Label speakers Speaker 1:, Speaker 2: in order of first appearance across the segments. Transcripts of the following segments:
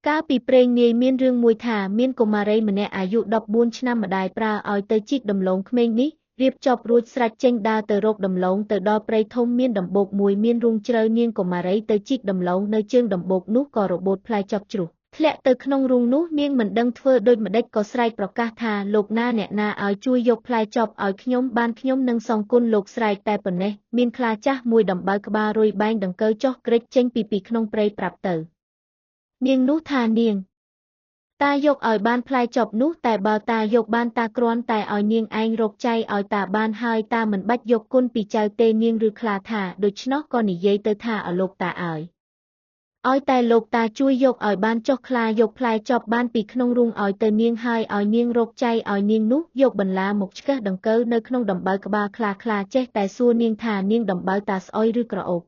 Speaker 1: កាលពីព្រេងនាយមានរឿងមួយថាមានកុមារីម្នាក់អាយុ14ឆ្នាំម្ដាយប្រើឲ្យទៅជីកដំឡូងក្មេងនេះរៀបចប់រួចស្រេចចេញដើរទៅរកដំឡូងទៅដល់ព្រៃធំមានដំបូកមួយមានរូងជ្រៅនាងកុមារីទៅជីកដំឡូងនៅជើងដំបូកនោះក៏របូតផ្លែចប់ជ្រុះធ្លាក់ទៅក្នុងរូងនោះនាងមិនដឹងធ្វើដូចម្ដេចក៏ស្រែកប្រកាសថាលោកណាអ្នកណាឲ្យជួយយកផ្លែចប់ឲ្យខ្ញុំបានខ្ញុំនឹងសងគុណលោកស្រែកតែប៉ុណ្ណេះមានខ្លាចាស់មួយដំបៅក្បាលរុយបែងដង្កូវចុះក្រេចចេញពីក្នុងព្រៃប្រាប់ទៅនាងនោះថានាងតាយកឲ្យបានផ្លែចប់នោះតែបើតាយកបានតាគ្រាន់តែឲ្យនាងឯងរកចៃឲ្យតាបានហើយតាមិនបាច់យកគុណពីចៅទេនាងឬខ្លាថាដូច្នោះក៏និយាយទៅថាឲ្យលោកតាឲ្យតែលោកតាជួយយកឲ្យបានចុះខ្លាយកផ្លែចប់បានពីក្នុងរូងឲ្យទៅនាងហើយឲ្យនាងរកចៃឲ្យនាងនោះយកបន្លាមកឆ្កឹះដង្កូវនៅក្នុងដំបៅក្បាលខ្លាចេះតែសួរនាងថានាងដំបៅតាស្អុយឬក្រអូប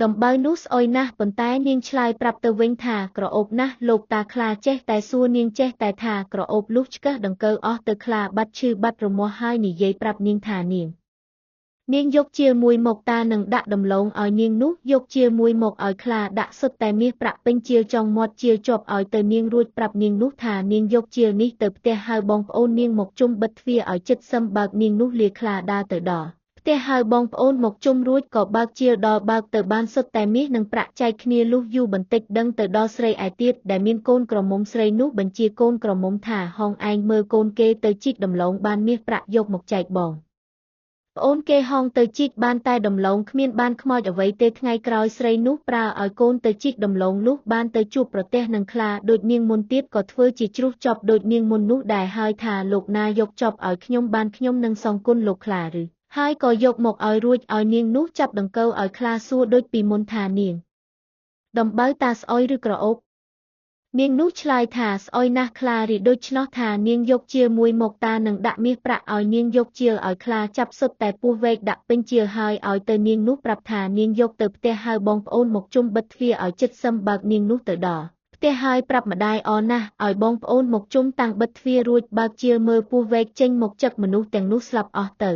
Speaker 1: ដំបៅនោះស្អុយណាស់ប៉ុន្តែនាងឆ្លើយប្រាប់ទៅវិញថាក្រអូបណាស់លោកតាខ្លាចេះតែសួរនាងចេះតែថាក្រអូបលុះឆ្កឹះដង្កូវអស់ទៅខ្លាបាត់ឈឺបាត់រមាស់ហើយនិយាយប្រាប់នាងថានាងយកជាមួយមកតានឹងដាក់ដំឡូងឲ្យនាងនោះយកជាមួយមកឲ្យខ្លាដាក់សុទ្ធតែមាសប្រាក់ពេញជាចុងមាត់ជាជាប់ឲ្យទៅនាងរួចប្រាប់នាងនោះថានាងយកជានេះទៅផ្ទះហៅបងប្អូននាងមកជុំបិទទ្វារឲ្យជិតសឹមបើកនាងនោះលាខ្លាដើរទៅដល់ផ្ទះហៅបងប្អូនមកជុំរួចក៏បើកជាដល់បើកទៅបានសុទ្ធតែមាសនិងប្រាក់ចែកគ្នាលុះយូរបន្តិចដឹងទៅដល់ស្រីឯទៀតដែលមានកូនក្រមុំស្រីនោះបញ្ជាកូនក្រមុំថាហងឯងមើលកូនគេទៅជីកដំឡូងបានមាសប្រាក់យកមកចែកបងប្អូនគេហងទៅជីកបានតែដំឡូងគ្មានបានខ្មោចអ្វីទេថ្ងៃក្រោយស្រីនោះប្រើឲ្យកូនទៅជីកដំឡូងលុះបានទៅជួបប្រទះនឹងខ្លាដូចនាងមុនទៀតក៏ធ្វើជាជ្រុះចប់ដូចនាងមុននោះដែរហើយថាលោកណាយកចប់ឲ្យខ្ញុំបានខ្ញុំនឹងសងគុណលោកខ្លាឬហើយក៏យកមកឲ្យរួចឲ្យនាងនោះចាប់ដង្កូវឲ្យខ្លាសួរដូចពីមុនថានាងដំបៅតាស្អុយឬក្រអូបនាងនោះឆ្លើយថាស្អុយណាស់ខ្លារីដូច្នោះថានាងយកជាមួយមកតានឹងដាក់មាសប្រាក់ឲ្យនាងយកជាឲ្យខ្លាចាប់សុទ្ធតែពោះវែកដាក់ពេញជាហើយឲ្យទៅនាងនោះប្រាប់ថានាងយកទៅផ្ទះហៅបងប្អូនមកជុំបិទទ្វារឲ្យជិតសឹមបើកនាងនោះទៅដល់ផ្ទះហើយប្រាប់ម្ដាយអណាស់ឲ្យបងប្អូនមកជុំតាំងបិទទ្វាររួចបើកជាមើលពោះវែកចេញមកចឹកមនុស្សទាំងនោះស្លាប់អស់ទៅ